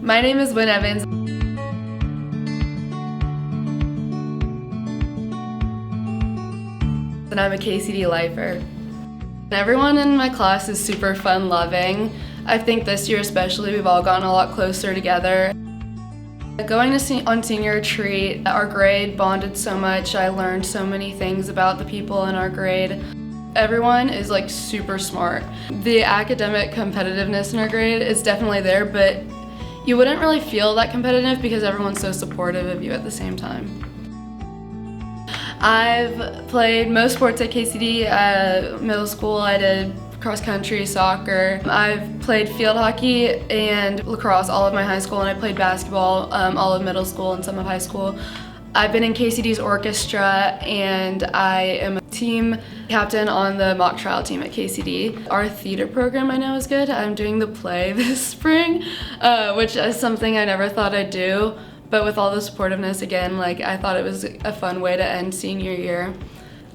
My name is Wynn Evans. And I'm a KCD Lifer. Everyone in my class is super fun-loving. I think this year especially, we've all gotten a lot closer together. Going on senior retreat, our grade bonded so much. I learned so many things about the people in our grade. Everyone is like super smart. The academic competitiveness in our grade is definitely there, but you wouldn't really feel that competitive because everyone's so supportive of you at the same time. I've played most sports at KCD. Middle school, I did cross country, soccer. I've played field hockey and lacrosse all of my high school, and I played basketball all of middle school and some of high school. I've been in KCD's orchestra, and I am a team captain on the mock trial team at KCD. Our theater program I know is good. I'm doing the play this spring, which is something I never thought I'd do. But with all the supportiveness, again, I thought it was a fun way to end senior year.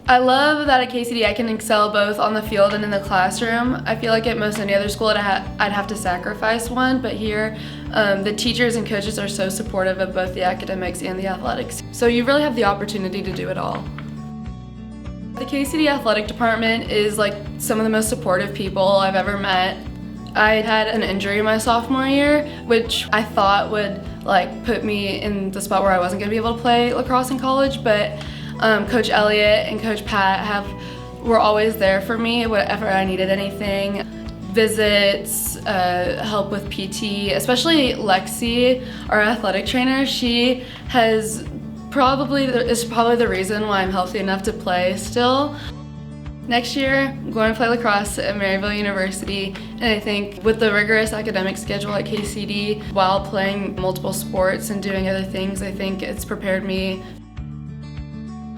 I love that at KCD I can excel both on the field and in the classroom. I feel like at most any other school I'd have to sacrifice one, but here the teachers and coaches are so supportive of both the academics and the athletics. So you really have the opportunity to do it all. The KCD athletic department is some of the most supportive people I've ever met. I had an injury my sophomore year, which I thought would put me in the spot where I wasn't going to be able to play lacrosse in college, but Coach Elliott and Coach Pat were always there for me whenever I needed anything. Visits, help with PT, especially Lexi, our athletic trainer. She is probably the reason why I'm healthy enough to play still. Next year, I'm going to play lacrosse at Maryville University, and I think with the rigorous academic schedule at KCD, while playing multiple sports and doing other things, I think it's prepared me.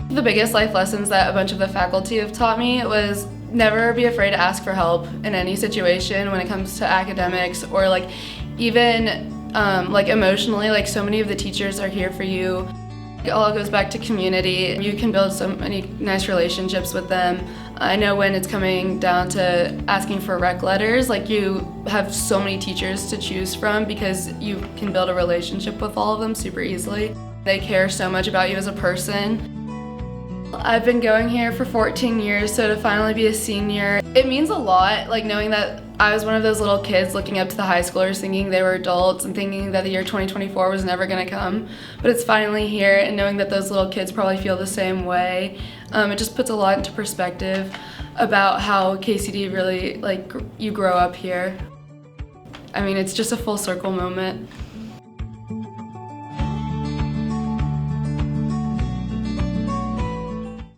The biggest life lessons that a bunch of the faculty have taught me was never be afraid to ask for help in any situation when it comes to academics or even emotionally. So many of the teachers are here for you. It all goes back to community. You can build so many nice relationships with them. I know when it's coming down to asking for rec letters, you have so many teachers to choose from because you can build a relationship with all of them super easily. They care so much about you as a person. I've been going here for 14 years, so to finally be a senior, it means a lot, knowing that I was one of those little kids looking up to the high schoolers thinking they were adults and thinking that the year 2024 was never going to come, but it's finally here, and knowing that those little kids probably feel the same way, it just puts a lot into perspective about how KCD really, you grow up here. I mean, it's just a full circle moment.